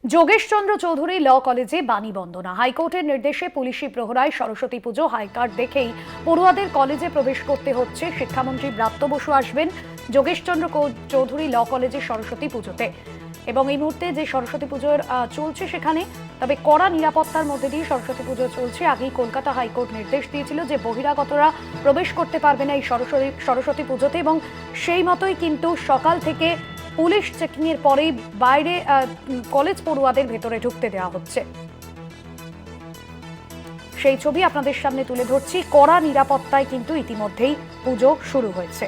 যোগেশচন্দ্র চৌধুরী ল কলেজে বাণী বন্দনা। হাইকোর্টের নির্দেশে পুলিশি প্রহরায় সরস্বতী পুজো। হাইকার্ড দেখেই পড়ুয়াদের কলেজে প্রবেশ করতে হচ্ছে। শিক্ষামন্ত্রী ব্রাত্য বসু আসবেন যোগেশচন্দ্র চৌধুরী ল কলেজে সরস্বতী পুজোতে। এবং এই মুহূর্তে যে সরস্বতী পুজোর চলছে সেখানে তবে কড়া নিরাপত্তার মধ্যে দিয়ে সরস্বতী পুজো চলছে। আগেই কলকাতা হাইকোর্ট নির্দেশ দিয়েছিল যে বহিরাগতরা প্রবেশ করতে পারবে না এই সরস্বতী পুজোতে, এবং সেই মতোই কিন্তু সকাল থেকে পুলিশ চেকিং এর পরেই বাইরে কলেজ পড়ুয়াদের ভেতরে ঢুকতে দেওয়া হচ্ছে। সেই ছবি আপনাদের সামনে তুলে ধরছি। কড়া নিরাপত্তায় কিন্তু ইতিমধ্যেই পুজো শুরু হয়েছে।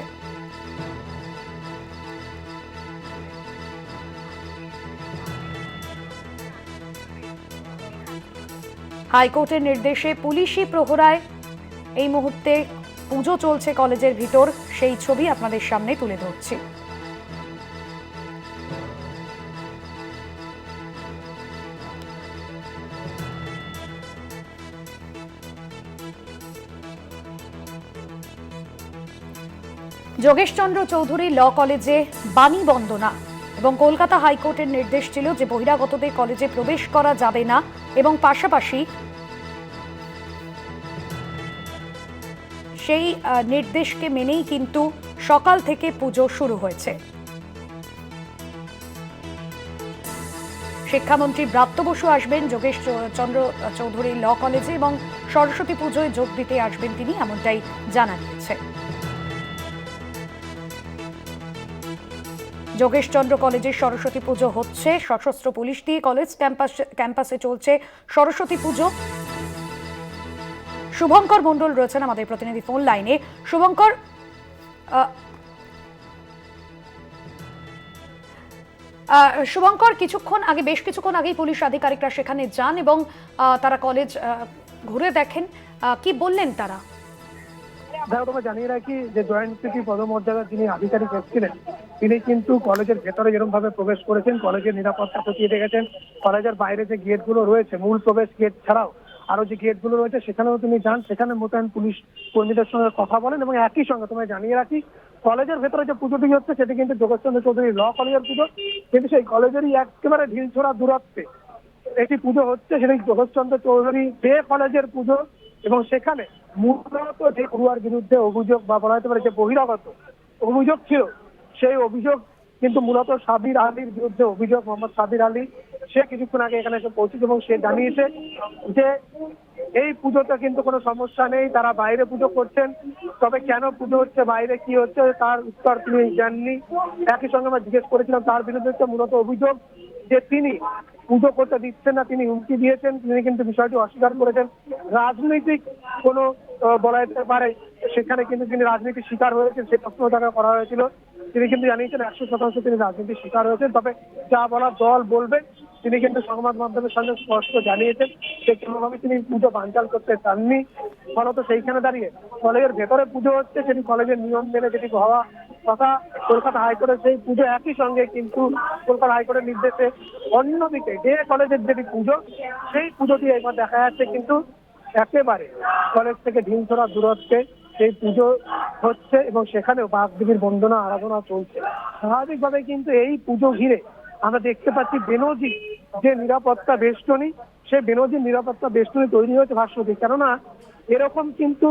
হাইকোর্টের নির্দেশে পুলিশি প্রহরায় এই মুহূর্তে পুজো চলছে কলেজের ভিতর, সেই ছবি আপনাদের সামনে তুলে ধরছি। যোগেশচন্দ্র চৌধুরী ল কলেজে বাণী বন্দনা, এবং কলকাতা হাইকোর্টের নির্দেশ ছিল যে বহিরাগতদের কলেজে প্রবেশ করা যাবে না, এবং পাশাপাশি সেই নির্দেশকে মেনেই কিন্তু সকাল থেকে পুজো শুরু হয়েছে। শিক্ষামন্ত্রী ব্রাত্য বসু আসবেন যোগেশচন্দ্র চৌধুরী ল কলেজে, এবং সরস্বতী পুজোয় যোগ দিতে আসবেন তিনি, এমনটাই জানা গিয়েছে। যোগেশচন্দ্র কলেজে সরস্বতী পুজো হচ্ছে। সশস্ত্র পুলিশ দিয়ে কলেজ ক্যাম্পাসে চলছে সরস্বতী পুজো। শুভঙ্কর মণ্ডল রয়েছেন আমাদের প্রতিনিধি ফোন লাইনে। শুভঙ্কর, বেশ কিছুক্ষণ আগেই পুলিশ আধিকারিকরা সেখানে যান এবং তারা কলেজ ঘুরে দেখেন। কি বললেন তারা? দেখো, তোমায় জানিয়ে রাখি যে জয়েন্ট সিটি পদমর্যাদার যিনি আধিকারিক এসেছিলেন তিনি কিন্তু কলেজের ভেতরে এরকম ভাবে প্রবেশ করেছেন, কলেজের নিরাপত্তা খতিয়ে দেখেছেন। কলেজের বাইরে যে গেটগুলো রয়েছে, মূল প্রবেশ গেট ছাড়াও আরো যে গেটগুলো রয়েছে সেখানেও তিনি যান, সেখানে মোতায়েন পুলিশ কর্মীদের সঙ্গে কথা বলেন। এবং একই সঙ্গে তোমায় জানিয়ে রাখি, কলেজের ভেতরে যে পুজোটি হচ্ছে সেটি কিন্তু যোগেশচন্দ্র চৌধুরী ল কলেজের পুজো, কিন্তু সেই কলেজেরই একেবারে ঢিলছোড়া দূরত্বে একটি পুজো হচ্ছে, সেটি যোগেশচন্দ্র চৌধুরী বে কলেজের পুজো। এবং সেখানে মূলত যে পড়ুয়ার বিরুদ্ধে অভিযোগ বা বলা যেতে পারে যে বহিরাগত অভিযোগ ছিল, সেই অভিযোগ কিন্তু মূলত সাবির আলীর বিরুদ্ধে অভিযোগ। মোহাম্মদ সাবির আলী সে কিছুক্ষণ আগে এখানে এসে পৌঁছেছে এবং সে জানিয়েছে যে এই পুজোতে কিন্তু কোনো সমস্যা নেই, তারা বাইরে পুজো করছেন। তবে কেন পুজো হচ্ছে, বাইরে কি হচ্ছে, তার উত্তর তিনি জাননি। একই সঙ্গে আমরা জিজ্ঞেস করেছিলাম, তার বিরুদ্ধে মূলত অভিযোগ যে তিনি পুজো করতে দিচ্ছেন না, তিনি হুমকি দিয়েছেন। তিনি কিন্তু বিষয়টি অস্বীকার করেছেন। রাজনৈতিক কোনো বলা যেতে পারে সেখানে কিন্তু তিনি রাজনীতির শিকার হয়েছেন, সে প্রশ্ন তাকে করা হয়েছিল। তিনি কিন্তু জানিয়েছেন 100% তিনি রাজনীতির শিকার হয়েছেন। তবে যা বলার দল বলবে, তিনি কিন্তু সংবাদ মাধ্যমের সঙ্গে স্পষ্ট জানিয়েছেন যে কোনোভাবে তিনি পুজো বানচাল করতে চাননি। ফলত সেইখানে দাঁড়িয়ে কলেজের ভেতরে পুজো হচ্ছে, সেটি কলেজের নিয়ম মেনে যেটি হওয়া কথা কলকাতা হাইকোর্টের সেই পুজো। একই সঙ্গে কিন্তু কলকাতা হাইকোর্টের নির্দেশে অন্যদিকে যে কলেজের যেটি পুজো, সেই পুজোটি একবার দেখা যাচ্ছে কিন্তু একেবারে কলেজ থেকে ঢিলছোড়া দূরত্বে সেই পুজো হচ্ছে, এবং সেখানেও বাগদেবীর বন্দনা আরাধনা চলছে। স্বাভাবিকভাবে কিন্তু এই পুজো ঘিরে আমরা দেখতে পাচ্ছি বেনজি যে নিরাপত্তা বেষ্টনী, সেই বেনজির নিরাপত্তা বেষ্টনী তৈরি হয়েছে ভাস্বতী। কেননা এরকম কিন্তু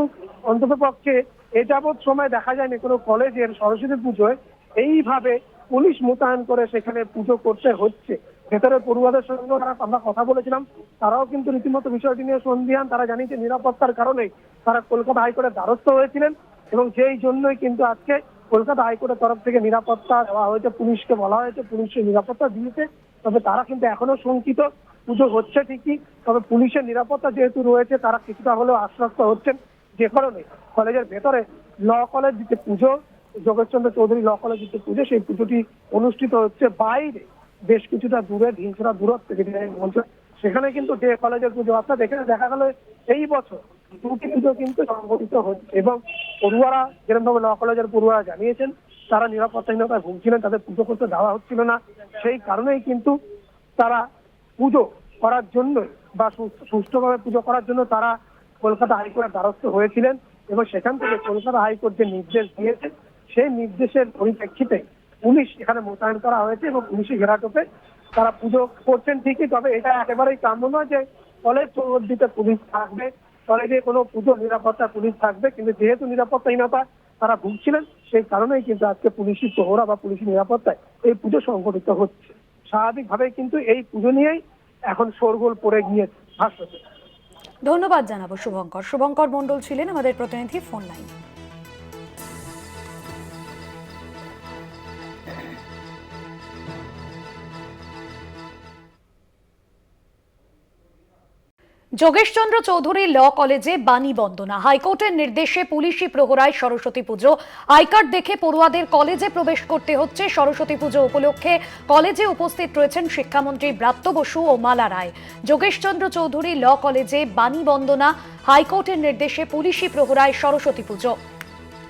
অন্ততপক্ষে এ যাবৎ সময় দেখা যায়নি কোনো কলেজের সরস্বতী পুজোয় এইভাবে পুলিশ মোতায়েন করে সেখানে পুজো করতে হচ্ছে। ভেতরে পড়ুয়াদের সঙ্গে আমরা কথা বলেছিলাম, তারাও কিন্তু রীতিমতো বিষয়টি নিয়ে সন্দিহান। তারা জানিয়েছে নিরাপত্তার কারণেই তারা কলকাতা হাইকোর্টের দ্বারস্থ হয়েছিলেন, এবং যেই জন্যই কিন্তু আজকে কলকাতা হাইকোর্টের তরফ থেকে নিরাপত্তা দেওয়া হয়েছে। পুলিশকে বলা হয়েছে, পুলিশের নিরাপত্তা দিয়েছে। তবে তারা কিন্তু এখনো শঙ্কিত। পুজো হচ্ছে ঠিকই, তবে পুলিশের নিরাপত্তা যেহেতু রয়েছে তারা কিছুটা হলেও আশ্বস্ত হচ্ছেন। যে কারণে কলেজের ভেতরে ল কলেজ যে পুজো, যোগেশচন্দ্র চৌধুরী ল কলেজ যে পুজো, সেই পুজোটি অনুষ্ঠিত হচ্ছে বাইরে বেশ কিছুটা দূরে, ঢিলছোড়া দূরত্বে যেটি বলছে। সেখানে কিন্তু যে কলেজের পুজো, অর্থাৎ এখানে দেখা গেল এই বছর দুটি পুজো কিন্তু সংগঠিত হচ্ছে। এবং পড়ুয়ারা যেরকম ভাবে ল কলেজের পড়ুয়ারা জানিয়েছেন, তারা নিরাপত্তাহীনতায় ভুগছিলেন, তাদের পুজো করতে দেওয়া হচ্ছিল না। সেই কারণেই কিন্তু তারা পুজো করার জন্য বা সুষ্ঠুভাবে পুজো করার জন্য তারা কলকাতা হাইকোর্টের দ্বারস্থ হয়েছিলেন। এবং সেখান থেকে কলকাতা হাইকোর্ট যে নির্দেশ দিয়েছে, সেই নির্দেশের পরিপ্রেক্ষিতে পুলিশ এখানে মোতায়েন করা হয়েছে, এবং পুলিশি ঘেরাটোপে তারা পুজো করছেন ঠিকই, তবে এটা একেবারেই কাম্য নয় যে কলেজ চৌহদ্দিতে পুলিশ থাকবে, কলেজে কোনো পুজো নিরাপত্তা পুলিশ থাকবে। কিন্তু যেহেতু নিরাপত্তাহীনতা তারা ভুগছিলেন, সেই কারণেই কিন্তু আজকে পুলিশি প্রহরা বা পুলিশি নিরাপত্তায় এই পুজো সংঘটিত হচ্ছে। স্বাভাবিকভাবেই কিন্তু এই পুজো নিয়েই এখন শোরগোল পড়ে গিয়েছে। ভাস্বতী, ধন্যবাদ জানাবো শুভঙ্কর মণ্ডল ছিলেন আমাদের প্রতিনিধি ফোন লাইনে। যোগেশচন্দ্র চৌধুরী ল কলেজে বাণী বন্দনা, হাইকোর্টের নির্দেশে পুলিশি প্রহরায় সরস্বতী পুজো। আই কার্ড দেখে পড়ুয়াদের কলেজে প্রবেশ করতে হচ্ছে। সরস্বতী পুজো উপলক্ষে কলেজে উপস্থিত রয়েছেন শিক্ষামন্ত্রী ব্রাত্য বসু ও মালা রায়। যোগেশচন্দ্র চৌধুরী ল কলেজে বাণী বন্দনা, হাইকোর্টের নির্দেশে পুলিশি প্রহরায় সরস্বতী পুজো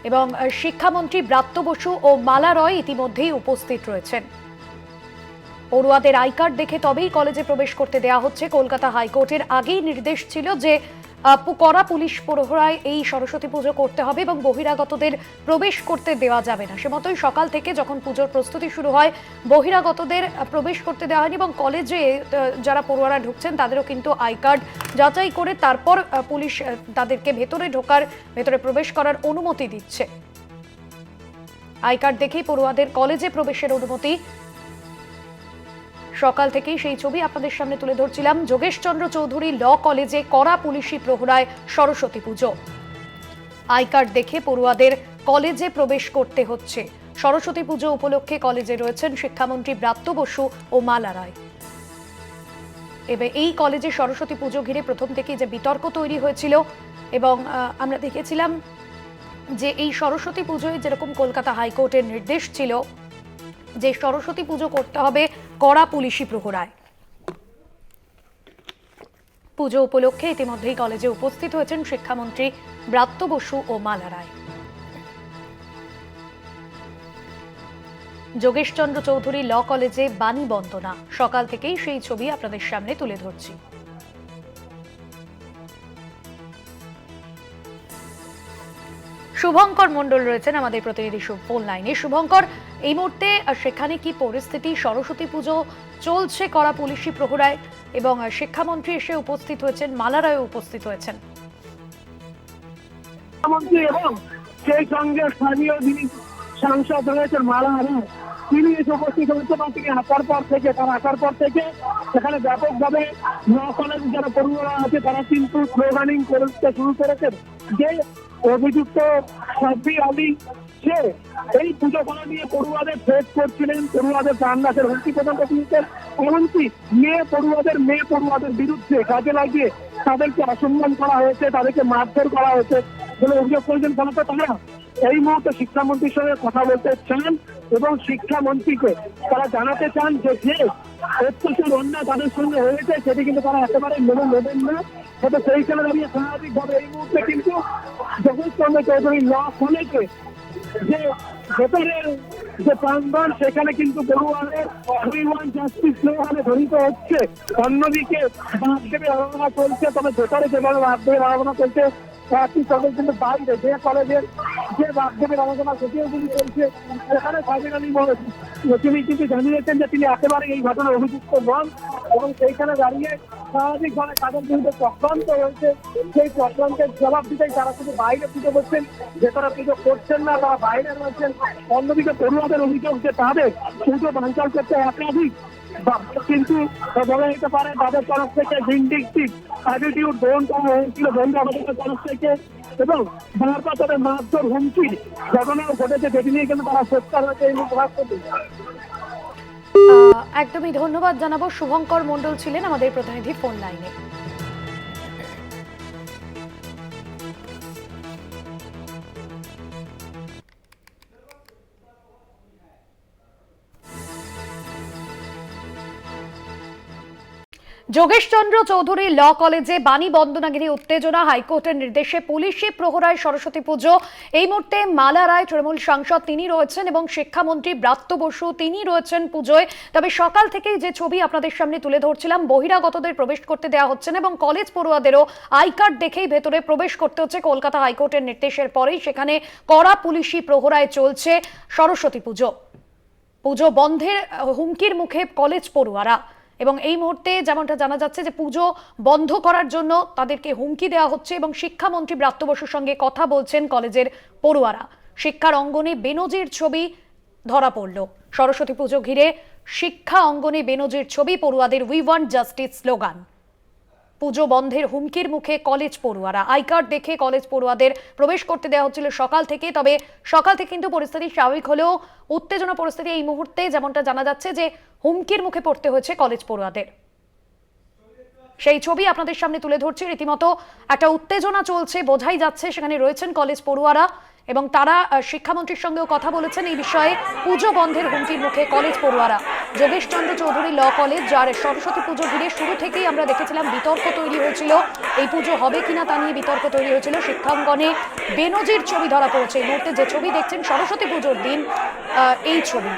এবং শিক্ষামন্ত্রী ব্রাত্য বসু ও মালা রায় ইতিমধ্যেই উপস্থিত রয়েছেন। পড়ুয়াদের আই কার্ড দেখে তবেই কলেজে প্রবেশ করতে দেওয়া হচ্ছে। কলকাতা হাইকোর্টের আগেই নির্দেশ ছিল যে কড়া পুলিশ প্রহরায় এই সরস্বতী পুজো করতে হবে এবং বহিরাগতদের প্রবেশ করতে দেওয়া যাবে না। সে মতোই সকাল থেকে যখন পুজোর প্রস্তুতি শুরু হয়, বহিরাগতদের প্রবেশ করতে দেওয়া হয়নি এবং কলেজে যারা পড়ুয়ারা ঢুকছেন তাদেরও কিন্তু আই কার্ড যাচাই করে তারপর পুলিশ তাদেরকে ভেতরে প্রবেশ করার অনুমতি দিচ্ছে। আই কার্ড দেখেই পড়ুয়াদের কলেজে প্রবেশের অনুমতি। সকাল থেকেই সেই ছবি আপনাদের সামনে তুলে ধরছিলাম। যোগেশচন্দ্র চৌধুরী ল কলেজে কড়া পুলিশি প্রহরায় সরস্বতী পুজো। আই কার্ড দেখে পড়ুয়াদের কলেজে প্রবেশ করতে হচ্ছে। সরস্বতী পুজো উপলক্ষে কলেজে রয়েছেন শিক্ষামন্ত্রী ব্রাত্য বসু ও মালা রায়। এবার এই কলেজে সরস্বতী পুজো ঘিরে প্রথম থেকেই যে বিতর্ক তৈরি হয়েছিল এবং আমরা দেখেছিলাম যে এই সরস্বতী পুজোয় যেরকম কলকাতা হাইকোর্টের নির্দেশ ছিল যে সরস্বতী পুজো করতে হবে কড়া পুলিশি প্রহরায়। পুজো উপলক্ষে ইতিমধ্যেই কলেজে উপস্থিত হয়েছেন শিক্ষামন্ত্রী ব্রাত্য বসু ও মালা রায়। যোগেশচন্দ্র চৌধুরী ল কলেজে বাণী বন্দনা, সকাল থেকেই সেই ছবি আপনাদের সামনে তুলে ধরছি। শুভঙ্কর মণ্ডল রয়েছেন আমাদের প্রতিনিধি ফোন লাইনে। শুভঙ্কর, এই মুহূর্তে সেখানে কি পরিস্থিতি? সরস্বতী পুজো চলছে কড়া পুলিশি প্রহরায় এবং শিক্ষামন্ত্রী এসে উপস্থিত হয়েছেন, মালা রায় উপস্থিত হয়েছেন। শিক্ষামন্ত্রী এবং সেই সঙ্গে স্থানীয় যিনি সাংসদ রয়েছেন মালা রায়, তিনি এসে উপস্থিত হয়েছেন এবং তিনি আসার পর থেকে সেখানে ব্যাপকভাবে ল কলেজ যারা পড়ুয়ারা আছে তারা কিন্তু স্লোগানিং করতে শুরু করেছেন যে অভিযুক্ত সাব্বির আলী সে এই পুজো করা নিয়ে পড়ুয়াদের থ্রেট করছিলেন, পড়ুয়াদের প্রাণনাশের হুমকি পর্যন্ত দিয়েছেন। এমনকি মেয়ে পড়ুয়াদের বিরুদ্ধে কাজে লাগিয়ে তাদেরকে অসম্মান করা হয়েছে, তাদেরকে মারধর করা হয়েছে বলে অভিযোগ করেছেন। ফলত তারা এই মুহূর্তে শিক্ষামন্ত্রীর সঙ্গে কথা বলতে চান এবং শিক্ষামন্ত্রীকে তারা জানাতে চান যে অত্যাচার অন্যায় তাদের সঙ্গে হয়েছে সেটি কিন্তু তারা একেবারে মেনে নেবেন না। তবে সেইখানে দাঁড়িয়ে স্বাভাবিকভাবে এই মুহূর্তে কিন্তু যোগেশচন্দ্র চৌধুরী ল কলেজে যে ভেতরের যে প্রাঙ্গণ সেখানে কিন্তু পড়ুয়াদের জাস্টিস স্লোগানে ধ্বনিত হচ্ছে। অন্যদিকে বাগদেবীর আরাধনা চলছে, তবে ভেতরে যেভাবে বাগদেবীর আরাধনা চলছে একই সঙ্গে কিন্তু বাইরে যে কলেজের যে বাগদেবীর আরাধনা সেটিও কিন্তু চলছে। সেখানে সাবির আলী তিনি কিন্তু জানিয়েছেন যে তিনি একেবারে এই ঘটনার অভিযুক্ত নন এবং সেইখানে দাঁড়িয়ে স্বাভাবিকভাবে তাদের বিরুদ্ধে চক্রান্ত হয়েছে, সেই চক্রান্তের জবাব দিতেই তারা শুধু বাইরে পুজো করছেন, ভেতরে পুজো করছেন না, তারা বাইরে রয়েছেন। অন্যদিকে পড়ুয়াদের অভিযোগ যে তাদের পুজো বাঞ্চাল করতে একাধিক কিন্তু বলা যেতে পারে তাদের তরফ থেকে ভিন্ডিকটিভ অ্যাটিটিউড গ্রহণ করা হয়েছিল বহিরাগতদের তরফ থেকে এবং বারবার তাদের মারধর হুমকি ঘটনাও ঘটেছে, যেটি নিয়ে কিন্তু তারা সোচ্চার হয়েছে এই মুহূর্তে। একদমই ধন্যবাদ জানাবো। শুভঙ্কর মণ্ডল ছিলেন আমাদের প্রতিনিধি ফোন লাইনে। যোগেশচন্দ্র চৌধুরী ল কলেজে বাণী বন্দনাগিরি উত্তেজনা, হাইকোর্টের নির্দেশে পুলিশি প্রহরায় সরস্বতী পুজো। এই মুহূর্তে মালা রায় তৃণমূল সাংসদ তিনি রয়েছেন এবং শিক্ষামন্ত্রী ব্রাত্য বসু তিনি রয়েছেন পুজোয়। তবে সকাল থেকেই যে ছবি আপনাদের সামনে তুলে ধরছিলাম, বহিরাগতদের প্রবেশ করতে দেওয়া হচ্ছে না এবং কলেজ পড়ুয়াদেরও আই কার্ড দেখেই ভেতরে প্রবেশ করতে হচ্ছে। কলকাতা হাইকোর্টের নির্দেশের পরেই সেখানে কড়া পুলিশি প্রহরায় চলছে সরস্বতী পুজো। পুজো বন্ধের হুমকির মুখে কলেজ পড়ুয়ারা, এবং এই মুহূর্তে যেমনটা জানা যাচ্ছে যে পুজো বন্ধ করার জন্য তাদেরকে হুমকি দেওয়া হচ্ছে এবং শিক্ষামন্ত্রী ব্রাত্য বসুর সঙ্গে কথা বলছেন কলেজের পড়ুয়ারা। শিক্ষার অঙ্গনে বেনজির ছবি ধরা পড়ল। সরস্বতী পুজো ঘিরে শিক্ষা অঙ্গনে বেনজির ছবি, পড়ুয়াদের উই ওয়ান্ট জাস্টিস স্লোগান। পুজো বন্ধের হুমকির মুখে কলেজ পড়ুয়ারা। আই কার্ড দেখে কলেজ পড়ুয়াদের প্রবেশ করতে দেওয়া হচ্ছিল সকাল থেকে, তবে সকাল থেকে কিন্তু পরিস্থিতি স্বাভাবিক হলেও উত্তেজনা পরিস্থিতি এই মুহূর্তে যেমনটা জানা যাচ্ছে যে হুমকির মুখে পড়তে হয়েছে কলেজ পড়ুয়াদের। সেই ছবি আপনাদের সামনে তুলে ধরছি। রীতিমতো একটা উত্তেজনা চলছে, বোঝাই যাচ্ছে সেখানে রয়েছেন কলেজ পড়ুয়ারা এবং তারা শিক্ষামন্ত্রীর সঙ্গেও কথা বলেছেন এই বিষয়ে। পুজো বন্ধের হুমকির মুখে কলেজ পড়ুয়ারা। যোগেশচন্দ্র চৌধুরী ল কলেজ, যার সরস্বতী পুজো ঘিরে শুরু থেকেই আমরা দেখেছিলাম বিতর্ক তৈরি হয়েছিল, এই পুজো হবে কিনা তা নিয়ে বিতর্ক তৈরি হয়েছিল। শিক্ষাঙ্গনে বেনজির ছবি ধরা পড়েছে। এই মুহূর্তে যে ছবি দেখছেন সরস্বতী পুজোর দিন এই ছবি।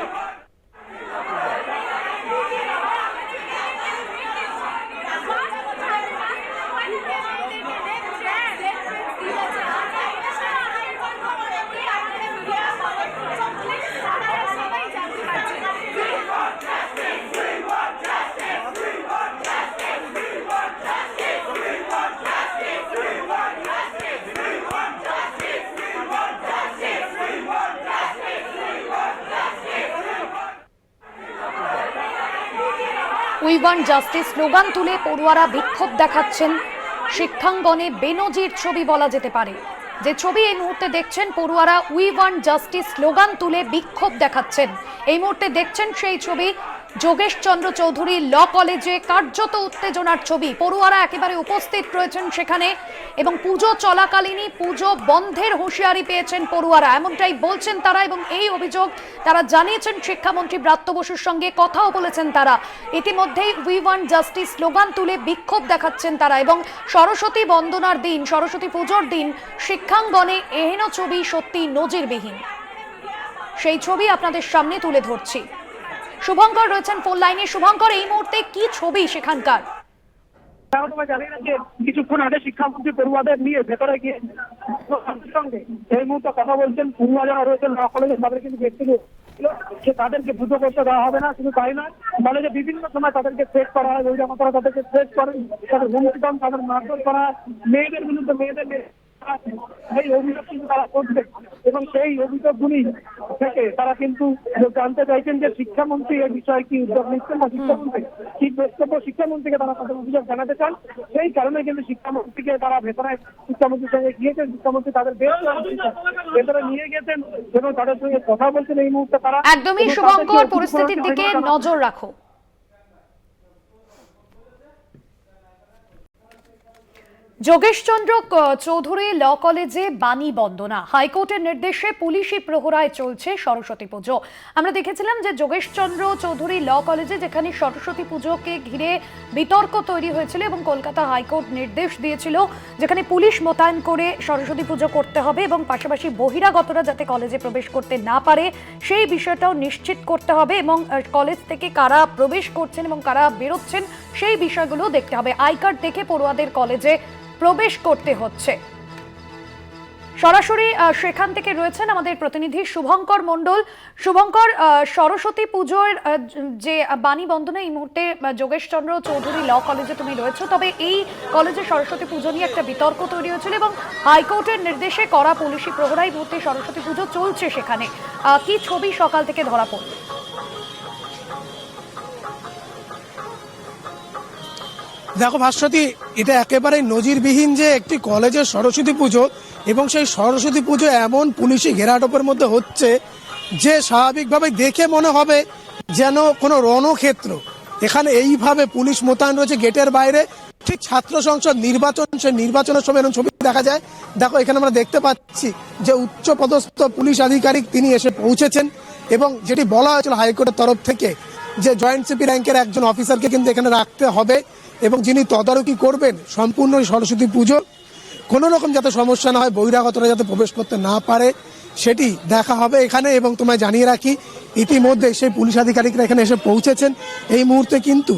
উই ওয়ান্ট জাস্টিস স্লোগান তুলে পড়ুয়ারা বিক্ষোভ দেখাচ্ছেন। শিক্ষাঙ্গনে বেনজির ছবি বলা যেতে পারে। যে ছবি এই মুহূর্তে দেখছেন, পড়ুয়ারা উই ওয়ান্ট জাস্টিস স্লোগান তুলে বিক্ষোভ দেখাচ্ছেন। এই মুহূর্তে দেখছেন সেই ছবি যোগেশচন্দ্র চৌধুরী ল কলেজে, কার্যত উত্তেজনার ছবি। পড়ুয়ারা একেবারে উপস্থিত রয়েছেন সেখানে এবং পুজো চলাকালীনই পুজো বন্ধের হুঁশিয়ারি পেয়েছেন পড়ুয়ারা, এমনটাই বলছেন তারা। এবং এই অভিযোগ তারা জানিয়েছেন শিক্ষামন্ত্রী ব্রাত্য বসুর সঙ্গে কথাও বলেছেন তারা। ইতিমধ্যেই উই ওয়ান্ট জাস্টিস স্লোগান তুলে বিক্ষোভ দেখাচ্ছেন তারা। এবং সরস্বতী বন্দনার দিন, সরস্বতী পুজোর দিন শিক্ষাঙ্গনে এহেন ছবি সত্যি নজিরবিহীন। সেই ছবি আপনাদের সামনে তুলে ধরছি। শুভঙ্কর রয়েছেন ফোন লাইনে। শুভঙ্কর, এই মুহূর্তে কি ছবি সেখানকার? জানি না যে কিছুক্ষণ আগে শিক্ষামন্ত্রী পড়ুয়াদের নিয়ে ভেতরে গিয়ে সঙ্গে এই মুহূর্তে কথা বলছেন। পড়ুয়া যারা রয়েছেন ল কলেজে তাদের কিন্তু দেখতে যে তাদেরকে পুজো করতে দেওয়া হবে না। শুধু তাই নয়, কলেজে বিভিন্ন সময় তাদেরকে থ্রেট করা হয়, বহিরাগতরা তাদেরকে থ্রেট করেন, তাদের হুমকি দেন, তাদের মারধর করা হয়, মেয়েদের বিরুদ্ধে মেয়েদের এই অভিযোগ কিন্তু তারা করবে। এবং সেই অভিযোগগুলি থেকে তারা কিন্তু জানতে চাইছেন যে শিক্ষামন্ত্রী এই বিষয়ে কি উদ্যোগ নিচ্ছেন বা শিক্ষামন্ত্রী কি বক্তব্য, শিক্ষামন্ত্রীকে তারা তাদের অভিযোগ জানাতে চান। সেই কারণে কিন্তু শিক্ষামন্ত্রীকে তারা ভেতরে শিক্ষামন্ত্রীর সঙ্গে গিয়েছেন। শিক্ষামন্ত্রী তাদের ভেতরে নিয়ে গেছেন এবং তাদের সঙ্গে কথা বলছেন। এই মুহূর্তে তারা একদমই শুভঙ্কর, পরিস্থিতির দিকে নজর রাখো। যোগেশচন্দ্র চৌধুরী ল কলেজে বাণী বন্দনা। হাইকোর্টের নির্দেশে পুলিশি প্রহরায় চলছে সরস্বতী পুজো। আমরা দেখেছিলাম যে যোগেশচন্দ্র চৌধুরী ল কলেজে যেখানে সরস্বতী পুজোকে ঘিরে বিতর্ক তৈরি হয়েছিল এবং কলকাতা হাইকোর্ট নির্দেশ দিয়েছিল যেখানে পুলিশ মোতায়েন করে সরস্বতী পুজো করতে হবে এবং পাশাপাশি বহিরাগতরা যাতে কলেজে প্রবেশ করতে না পারে সেই বিষয়টাও নিশ্চিত করতে হবে এবং কলেজ থেকে কারা প্রবেশ করছেন এবং কারা বেরোচ্ছেন সেই বিষয়গুলো দেখতে হবে। আই কার্ড দেখে পড়ুয়াদের কলেজে প্রবেশ করতে হচ্ছে। সরাসরি সেখান থেকে রয়েছেন আমাদের প্রতিনিধি শুভঙ্কর মণ্ডল। শুভঙ্কর, সরস্বতী পুজোর যে বাণী বন্দনা এই মুহূর্তে যোগেশচন্দ্র চৌধুরী ল কলেজে তুমি রয়েছো, তবে এই কলেজে সরস্বতী পুজো নিয়ে একটা বিতর্ক তৈরি হয়েছিল এবং হাইকোর্টের নির্দেশে করা পুলিশি প্রহরায় মুহূর্তে সরস্বতী পুজো চলছে সেখানে। কি ছবি সকাল থেকে ধরা পড়ল? দেখো ভাস্বতী, এটা একেবারে নজিরবিহীন যে একটি কলেজের সরস্বতী পুজো এবং সেই সরস্বতী পুজো এমন পুলিশি ঘেরাটোপের মধ্যে হচ্ছে যে স্বাভাবিকভাবে দেখে মনে হবে যেন কোনো রণক্ষেত্র। এখানে এইভাবে পুলিশ মোতায়েন রয়েছে গেটের বাইরে। ঠিক ছাত্র সংসদ নির্বাচন, সেই নির্বাচনের সময় এরকম ছবি দেখা যায়। দেখো এখানে আমরা দেখতে পাচ্ছি যে উচ্চ পদস্থ পুলিশ আধিকারিক তিনি এসে পৌঁছেছেন এবং যেটি বলা হয়েছিল হাইকোর্টের তরফ থেকে যে জয়েন্ট সিপি র্যাঙ্কের একজন অফিসারকে কিন্তু এখানে রাখতে হবে এবং যিনি তদারকি করবেন সম্পূর্ণ সরস্বতী পুজো, কোনো রকম যাতে সমস্যা না হয়, বহিরাগতরা যাতে প্রবেশ করতে না পারে সেটি দেখা হবে এখানে। এবং তোমায় জানিয়ে রাখি ইতিমধ্যে সেই পুলিশ আধিকারিকরা এখানে এসে পৌঁছেছেন। এই মুহূর্তে কিন্তু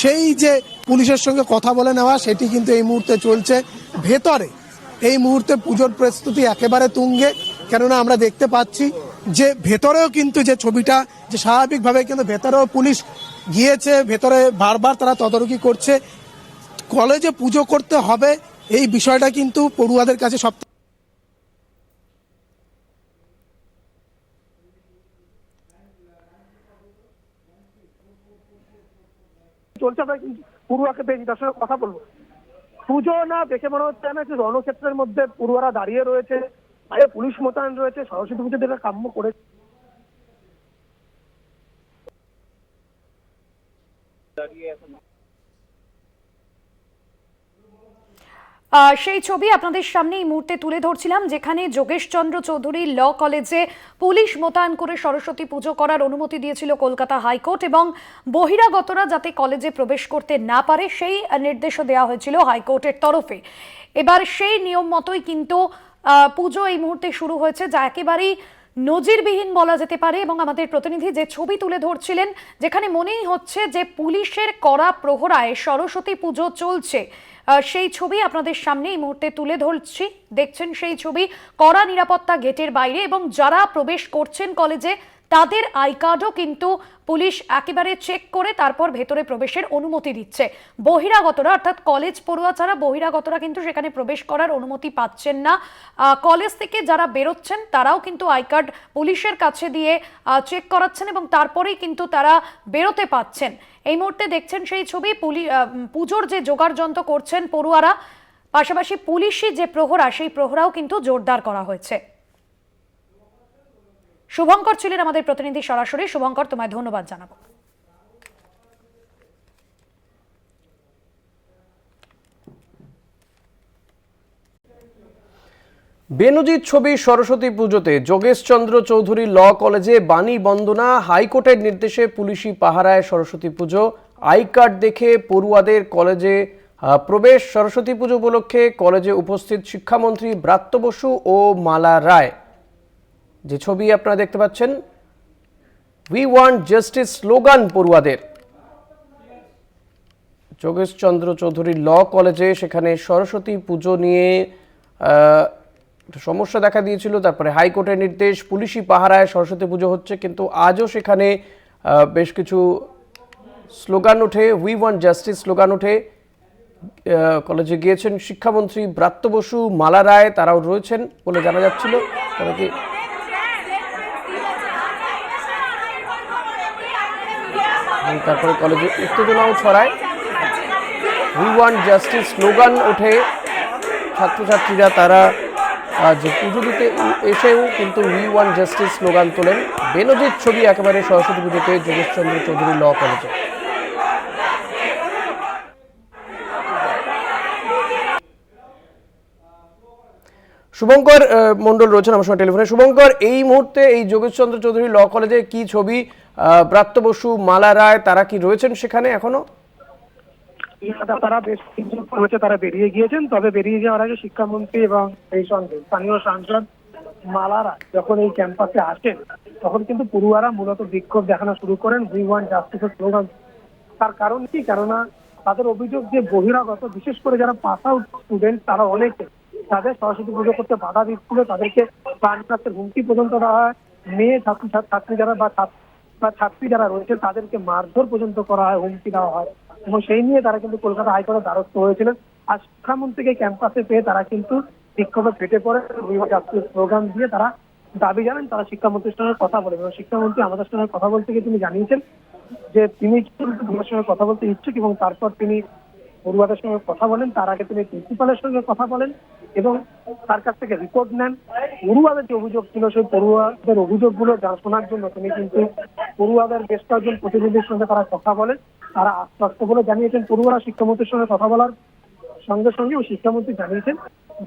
সেই যে পুলিশের সঙ্গে কথা বলে নেওয়া সেটি কিন্তু এই মুহূর্তে চলছে ভেতরে। এই মুহূর্তে পুজোর প্রস্তুতি একেবারে তুঙ্গে, কেননা আমরা দেখতে পাচ্ছি যে ভেতরেও কিন্তু যে ছবিটা যে স্বাভাবিকভাবে কিন্তু ভেতরেও পুলিশ গিয়েছে, ভেতরে বারবার তারা তদারকি করছে। কলেজে পুজো করতে হবে এই বিষয়টা কিন্তু পড়ুয়াদের কাছে সব চলছে। আমরা কিন্তু পড়ুয়াকে পেয়েছি, তার সঙ্গে কথা বলবো। পুজো না দেখে মনে হচ্ছে না যে রণক্ষেত্রের মধ্যে পড়ুয়ারা দাঁড়িয়ে রয়েছে, বাইরে পুলিশ মোতায়েন রয়েছে, সরস্বতী পুজো দেখে কাম্য করে। সেই ছবি আপনাদের সামনে এই মুহূর্তে তুলে ধরছিলাম, যেখানে যোগেশচন্দ্র চৌধুরী ল কলেজে পুলিশ মোতায়েন করে সরস্বতী পুজো করার অনুমতি দিয়েছিল কলকাতা হাইকোর্ট, এবং বহিরাগতরা যাতে কলেজে প্রবেশ করতে না পারে সেই নির্দেশও দেওয়া হয়েছিল হাইকোর্টের তরফে। এবার সেই নিয়ম মতোই কিন্তু পুজো এই মুহূর্তে শুরু হয়েছে, যা একেবারেই নজিরবিহীন বলা যেতে পারে। এবং আমাদের প্রতিনিধি যে ছবি তুলে ধরছিলেন, যেখানে মনেই হচ্ছে যে পুলিশের কড়া প্রহরায় সরস্বতী পুজো চলছে, সেই ছবি আপনাদের সামনে এই মুহূর্তে তুলে ধরছি। দেখছেন সেই ছবি, কড়া নিরাপত্তা গেটের বাইরে, এবং যারা প্রবেশ করছেন কলেজে তাদের আই কার্ডও কিন্তু পুলিশ একেবারে চেক করে তারপর ভেতরে প্রবেশের অনুমতি দিচ্ছে। বহিরাগতরা, অর্থাৎ কলেজ পড়ুয়া ছাড়া বহিরাগতরা কিন্তু সেখানে প্রবেশ করার অনুমতি পাচ্ছেন না। কলেজ থেকে যারা বেরোচ্ছেন তারাও কিন্তু আই কার্ড পুলিশের কাছে দিয়ে চেক করাচ্ছেন এবং তারপরেই কিন্তু তারা বেরোতে পাচ্ছেন। এই মুহূর্তে দেখছেন সেই ছবি, পুজোর যে জোগাড় যন্ত্র করছেন পড়ুয়ারা, পাশাপাশি পুলিশি যে প্রহরা, সেই প্রহরাও কিন্তু জোরদার করা হয়েছে। শুভঙ্কর ছিলেন আমাদের প্রতিনিধি সরাসরি। শুভঙ্কর, তোমায় ধন্যবাদ জানাবো। বেনজির ছবি সরস্বতী পুজোতে যোগেশচন্দ্র চৌধুরী ল কলেজে বাণী বন্দনা, হাইকোর্টের নির্দেশে পুলিশি পাহারায় সরস্বতী পুজো, আই কার্ড দেখে পড়ুয়াদের কলেজে প্রবেশ। সরস্বতী পুজো উপলক্ষে কলেজে উপস্থিত শিক্ষামন্ত্রী ব্রাত্য বসু ও মালা রায়। যে ছবি আপনারা দেখতে পাচ্ছেন, উই ওয়ান্ট জাস্টিস স্লোগান পড়ুয়াদের। যোগেশচন্দ্র চৌধুরী ল কলেজে সেখানে সরস্বতী পুজো নিয়ে সমস্যা দেখা দিয়েছিল, তারপরে হাইকোর্টের নির্দেশ, পুলিশি পাহারায় সরস্বতী পুজো হচ্ছে, কিন্তু আজও সেখানে বেশ কিছু স্লোগান ওঠে, উই ওয়ান্ট জাস্টিস স্লোগান ওঠে। কলেজে গিয়েছেন শিক্ষামন্ত্রী ব্রাত্য বসু, মালা রায়, তারাও রয়েছেন বলে জানা যাচ্ছিল। তারপরে কলেজে উত্তেজনাও ছড়ায়, উই ওয়ান্ট জাস্টিস স্লোগান ওঠে। ছাত্রছাত্রীরা তারা যে পুজো দিতে এসেও কিন্তু উই ওয়ান্ট জাস্টিস স্লোগান তোলেন। বেনজির ছবি একেবারে সরস্বতী পুজোতে যোগেশচন্দ্র চৌধুরী ল কলেজে। শুভঙ্কর মন্ডল রয়েছেন আমার সঙ্গে টেলিফোনে। শুভঙ্কর, এই মুহূর্তে এই যোগেশচন্দ্র চৌধুরী ল কলেজে কি ছবি? ব্রাত্য বসু, মালা রায়, তারা কি রয়েছেন সেখানে এখনো? তারা বেশ কিছু হয়েছে, তারা বেরিয়ে গিয়েছেন। তবে বেরিয়ে যাওয়ার আগে শিক্ষামন্ত্রী এবং এই সঙ্গে স্থানীয় সাংসদ মালারা যখন এই ক্যাম্পাসে আসেন, তখন কিন্তু পড়ুয়ারা মূলত বিক্ষোভ দেখানো শুরু করেন, উই ওয়ান্ট জাস্টিসের স্লোগান। তার কারণ কি? কেননা তাদের অভিযোগ যে বহিরাগত, বিশেষ করে যারা পাস আউট স্টুডেন্ট, তারা অনেকে তাদের সরস্বতী পুজো করতে বাধা দিচ্ছিল, তাদেরকে প্রাণনাশের হুমকি পর্যন্ত দেওয়া হয়। মেয়ে ছাত্রী যারা বা ছাত্রী যারা রয়েছে তাদেরকে মারধর পর্যন্ত করা হয়, হুমকি দেওয়া হয়, এবং সেই নিয়ে তারা কিন্তু কলকাতা হাইকোর্টের দ্বারস্থ হয়েছিলেন। আর শিক্ষামন্ত্রীকে ক্যাম্পাসে পেয়ে তারা কিন্তু বিক্ষোভে ফেটে পড়ে স্লোগান দিয়ে তারা দাবি জানান, তারা শিক্ষামন্ত্রীর সঙ্গে কথা বলেন। এবং শিক্ষামন্ত্রী আমাদের সঙ্গে কথা বলতে গিয়ে তিনি জানিয়েছেন যে তিনি কিন্তু সঙ্গে কথা বলতে ইচ্ছুক, এবং তারপর তিনি পড়ুয়াদের সঙ্গে কথা বলেন। তার আগে তিনি প্রিন্সিপালের সঙ্গে কথা বলেন এবং তার কাছ থেকে রিপোর্ট নেন। পড়ুয়াদের যে অভিযোগ ছিল সেই পড়ুয়াদের অভিযোগগুলো শোনার জন্য তিনি কিন্তু পড়ুয়াদের বেশ কয়েকজন প্রতিনিধির সঙ্গে তারা কথা বলেন। তারা আশ্বস্ত বলে জানিয়েছেন পড়ুয়ারা শিক্ষামন্ত্রীর সঙ্গে কথা বলার সঙ্গে সঙ্গে শিক্ষামন্ত্রী জানিয়েছেন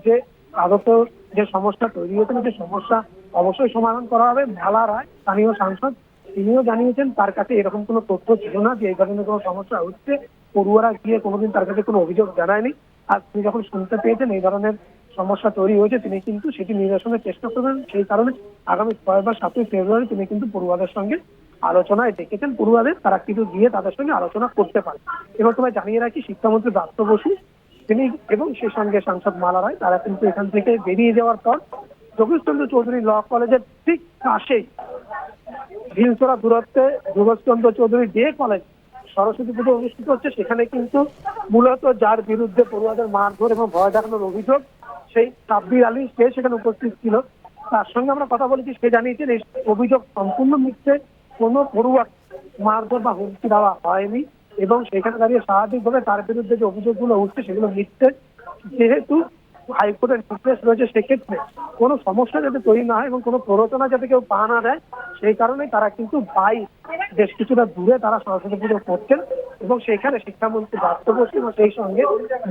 যে আগত যে সমস্যা তৈরি হয়েছিল, যে সমস্যা অবশ্যই সমাধান করা হবে। মালা রায়, স্থানীয় সাংসদ, তিনিও জানিয়েছেন তার কাছে এরকম কোনো তথ্য ছিল না যে এই ধরনের কোনো সমস্যা হচ্ছে। পড়ুয়ারা গিয়ে কোনোদিন তার কাছে কোনো অভিযোগ জানায়নি। আর তিনি যখন শুনতে পেয়েছেন এই ধরনের সমস্যা তৈরি হয়েছে, তিনি কিন্তু সেটি নিরসনের চেষ্টা করবেন। সেই কারণে আগামী 6 বা 7 ফেব্রুয়ারি তিনি কিন্তু পড়ুয়াদের সঙ্গে আলোচনায় ডেকেছেন পড়ুয়াদের, তারা কিন্তু গিয়ে তাদের সঙ্গে আলোচনা করতে পারে। এবার তোমায় জানিয়ে রাখি, শিক্ষামন্ত্রী ব্রাত্য বসু তিনি এবং সেই সঙ্গে সাংসদ মালা রায় তারা কিন্তু এখান থেকে বেরিয়ে যাওয়ার পর যোগেশচন্দ্র চৌধুরী ল কলেজের ঠিক পাশেই হিলছড়া দূরত্বে যোগেশচন্দ্র চৌধুরী ডে কলেজ সরস্বতী পুজো অনুষ্ঠিত হচ্ছে। সেখানে কিন্তু মূলত যার বিরুদ্ধে পড়ুয়াদের মারধর এবং ভয় দেখানোর অভিযোগ, সেই সাব্বির আলী সে সেখানে উপস্থিত ছিল। তার সঙ্গে আমরা কথা বলেছি, সে জানিয়েছেন এই অভিযোগ সম্পূর্ণ মিথ্যে, কোনো পড়ুয়া মারধর বা হুমকি দেওয়া হয়নি এবং সেখানে দাঁড়িয়ে স্বাভাবিকভাবে তার বিরুদ্ধে যে অভিযোগগুলো উঠছে সেগুলো মিথ্যে। যেহেতু হাইকোর্টের নির্দেশ রয়েছে, সেক্ষেত্রে কোনো সমস্যা যাতে তৈরি না হয় এবং কোনো প্ররোচনা যাতে কেউ পা না দেয়, সেই কারণে তারা কিন্তু বেশ কিছুটা দূরে তারা সরস্বতী পুজো করছেন এবং সেখানে শিক্ষামন্ত্রী ব্রাত্য বসু এবং সেই সঙ্গে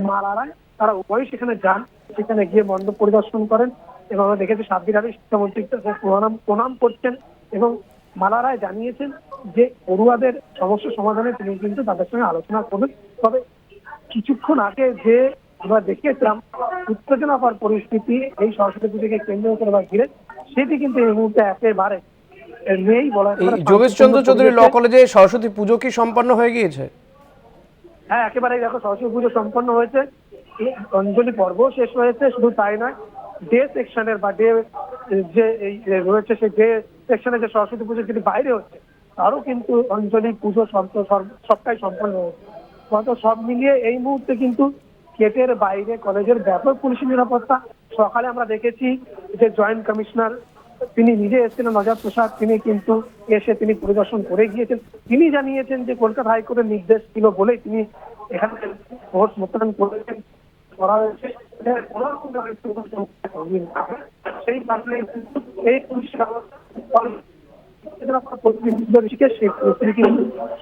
মালা রায় তারা উভয়ই সেখানে যান, সেখানে গিয়ে মণ্ডপ পরিদর্শন করেন এবং আমরা দেখেছি সাব্বির আলী শিক্ষামন্ত্রীর প্রণাম করছেন এবং মালা রায় জানিয়েছেন যে পড়ুয়াদের সমস্যা সমাধানে তিনি কিন্তু তাদের সঙ্গে আলোচনা করবেন। তবে কিছুক্ষণ আগে যে আমরা দেখেছিলাম উত্তেজনাকর পরিস্থিতি এই সরস্বতী পুজোকে কেন্দ্র করে বা ঘিরে, সেটি কিন্তু এই মুহূর্তে একেবারে নেই বলা। যোগেশচন্দ্র চৌধুরী ল কলেজে সরস্বতী পুজো কি সম্পন্ন হয়ে গিয়েছে? হ্যাঁ, একেবারে দেখো সরস্বতী পুজো সম্পন্ন হয়েছে, অঞ্জলি পর্ব শেষ হয়েছে। শুধু তাই নয়, ডে সেকশনের বা ডে যে এই রয়েছে সেই ডে সেকশনে যে সরস্বতী পুজো যেটি বাইরে হচ্ছে তারও কিন্তু অঞ্জলি পুজো সবটাই সম্পন্ন হয়েছে। সব মিলিয়ে এই মুহূর্তে কিন্তু গেটের বাইরে কলেজের ব্যাপক পুলিশি নিরাপত্তা। সকালে আমরা দেখেছি যে জয়েন্ট কমিশনার তিনি নিজে এসেছিলেন, নজর প্রসাদ, তিনি কিন্তু এসে তিনি পরিদর্শন করে গিয়েছেন। তিনি জানিয়েছেন যে কলকাতা হাইকোর্টের নির্দেশ ছিল বলেই তিনি এখানে ফোর্স মোতায়েন করেছেন করা হয়েছে। সেই কারণে এই পুলিশ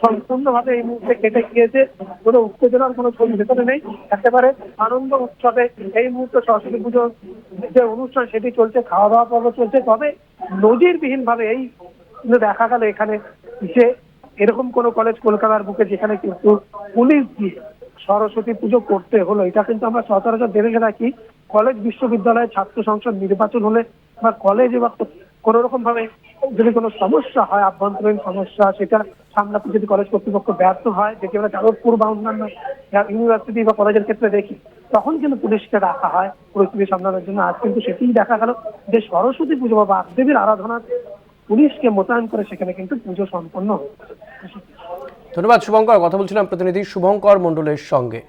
সম্পূর্ণভাবে এই মুহূর্তে কেটে গিয়েছে। কোনো উত্তেজনার কোনো ছবি ভেতরে নেই, একেবারে আনন্দ উৎসবে এই মুহূর্তে সরস্বতী পুজো যে অনুষ্ঠান সেটি চলছে, খাওয়া দাওয়া পর্ব চলছে। তবে নজিরবিহীন ভাবে এই দেখা গেল এখানে যে এরকম কোন কলেজ কলকাতার বুকে যেখানে কিন্তু পুলিশ দিয়ে সরস্বতী পুজো করতে হলো, এটা কিন্তু আমরা সচরাচর দেখে রাখি কলেজ বিশ্ববিদ্যালয়ে ছাত্র সংসদ নির্বাচন হলে বা কলেজে বা কোন রকম ভাবে যদি কোনো সমস্যা হয়, আভ্যন্তরীণ সমস্যা, সেটা সামলাতে যদি কলেজ কর্তৃপক্ষ ব্যর্থ হয়, যেটি আমরা যাদবপুর বা অন্যান্য ইউনিভার্সিটি বা কলেজের ক্ষেত্রে দেখি, তখন কিন্তু পুলিশকে রাখা হয় পরিস্থিতি সামলানোর জন্য। আজ কিন্তু সেটিই দেখা গেল যে সরস্বতী পুজো বা বাগদেবীর আরাধনা পুলিশকে মোতায়েন করে সেখানে কিন্তু পুজো সম্পন্ন হচ্ছে। ধন্যবাদ শুভঙ্কর। কথা বলছিলাম প্রতিনিধি শুভঙ্কর মণ্ডলের সঙ্গে।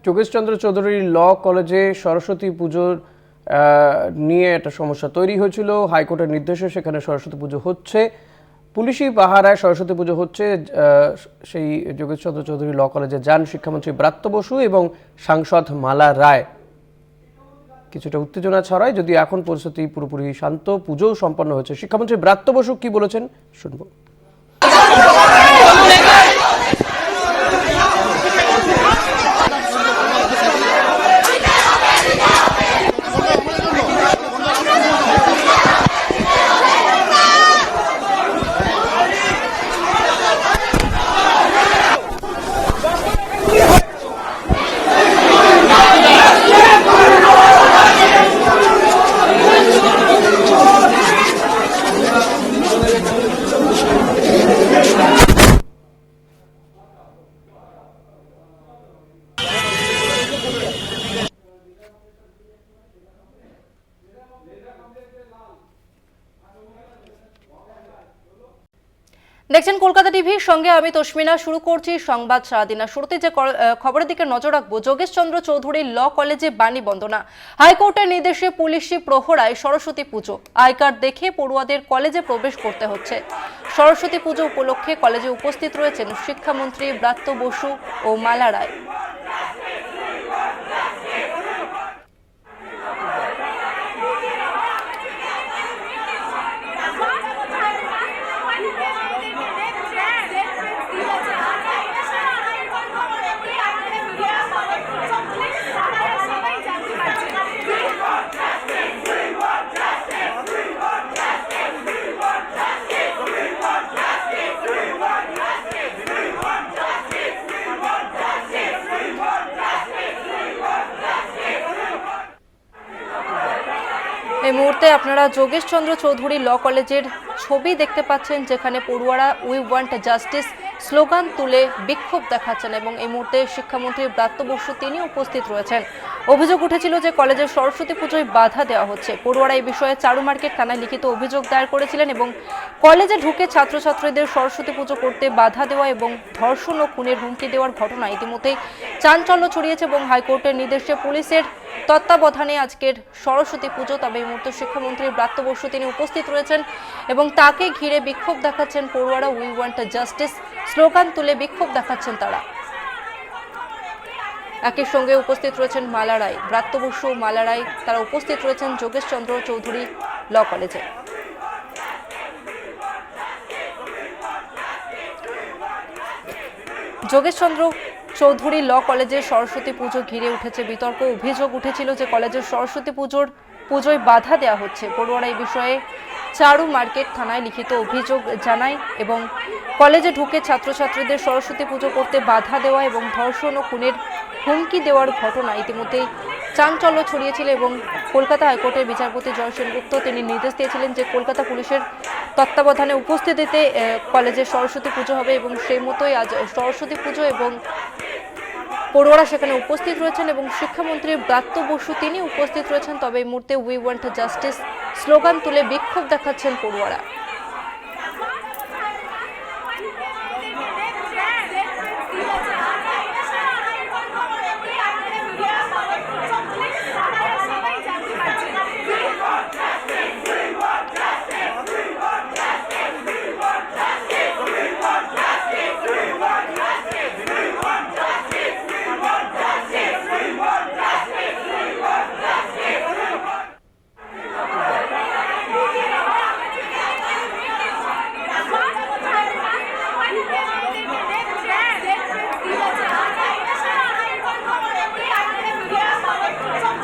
যোগেশচন্দ্র চৌধুরী ল কলেজে সরস্বতী পুজোর নিয়ে একটা সমস্যা তৈরি হয়েছিল। হাইকোর্টের নির্দেশে সেখানে সরস্বতী পুজো হচ্ছে, পুলিশি পাহারায় সরস্বতী পুজো হচ্ছে। সেই যোগেশচন্দ্র চৌধুরী ল কলেজে যান শিক্ষামন্ত্রী ব্রাত্য বসু এবং সাংসদ মালা রায়। কিছুটা উত্তেজনা ছড়ায়, যদিও এখন পরিস্থিতি পুরোপুরি শান্ত, পুজোও সম্পন্ন হয়েছে। শিক্ষামন্ত্রী ব্রাত্য বসু কি বলেছেন শুনবো। দেখছেন কলকাতা টিভির সঙ্গে আমি তসমিনা। শুরু করছি সংবাদ সারাদিনা। শুরুতে যে খবরের দিকে নজর রাখবো, যোগেশচন্দ্র চৌধুরী ল কলেজে বাণী বন্দনা। হাইকোর্টের নির্দেশে পুলিশি প্রহরায় সরস্বতী পুজো। আই কার্ড দেখে পড়ুয়াদের কলেজে প্রবেশ করতে হচ্ছে। সরস্বতী পুজো উপলক্ষে কলেজে উপস্থিত রয়েছেন শিক্ষামন্ত্রী ব্রাত্য বসু ও মালা রায়। এই মুহূর্তে আপনারা যোগেশ চন্দ্র চৌধুরী ল কলেজের ছবি দেখতে পাচ্ছেন, যেখানে পড়ুয়ারা উই ওয়ান্ট জাস্টিস স্লোগান তুলে বিক্ষোভ দেখাচ্ছেন এবং এই মুহূর্তে শিক্ষামন্ত্রী ব্রাত্য বসু তিনি উপস্থিত রয়েছেন। অভিযোগ উঠেছিল যে কলেজের সরস্বতী পুজোয় বাধা দেওয়া হচ্ছে। পড়ুয়ারা এই বিষয়ে চারু মার্কেট থানায় লিখিত অভিযোগ দায়ের করেছিলেন এবং কলেজে ঢুকে ছাত্রছাত্রীদের সরস্বতী পুজো করতে বাধা দেওয়া এবং ধর্ষণ ও খুনের হুমকি দেওয়ার ঘটনা ইতিমধ্যেই চাঞ্চল্য ছড়িয়েছে এবং হাইকোর্টের নির্দেশে পুলিশের তত্ত্বাবধানে আজকের সরস্বতী পুজো। তবে এই মুহূর্তে শিক্ষামন্ত্রী ব্রাত্য বসু তিনি উপস্থিত রয়েছেন এবং তাকে ঘিরে বিক্ষোভ দেখাচ্ছেন পড়ুয়ারা। উই ওয়ান্ট জাস্টিস স্লোগান তুলে বিক্ষোভ দেখাচ্ছেন তারা। একই সঙ্গে উপস্থিত রয়েছেন মালা রায়, ব্রাত্য বসু, মালা রায়, তারা উপস্থিত রয়েছেন যোগেশ চন্দ্র চৌধুরী ল কলেজে। যোগেশ চন্দ্র চৌধুরী ল কলেজের সরস্বতী পুজো ঘিরে উঠেছে বিতর্ক। অভিযোগ উঠেছিল যে কলেজের সরস্বতী পুজোয় বাধা দেওয়া হচ্ছে। পড়ুয়ারা এই বিষয়ে চারু মার্কেট থানায় লিখিত অভিযোগ জানায় এবং কলেজে ঢুকে ছাত্রছাত্রীদের সরস্বতী পুজো করতে বাধা দেওয়া এবং ধর্ষণ ও খুনের হুমকি দেওয়ার ঘটনা ইতিমধ্যেই চাঞ্চল্য ছড়িয়েছিল এবং কলকাতা হাইকোর্টের বিচারপতি জয় সেনগুপ্ত তিনি নির্দেশ দিয়েছিলেন যে কলকাতা পুলিশের তত্ত্বাবধানে উপস্থিতিতে কলেজের সরস্বতী পুজো হবে এবং সেই মতোই আজ সরস্বতী পুজো এবং পড়ুয়ারা সেখানে উপস্থিত রয়েছেন এবং শিক্ষামন্ত্রী ব্রাত্য বসু তিনি উপস্থিত রয়েছেন। তবে এই মুহূর্তে উই ওয়ান্ট জাস্টিস স্লোগান তুলে বিক্ষোভ দেখাচ্ছেন পড়ুয়ারা।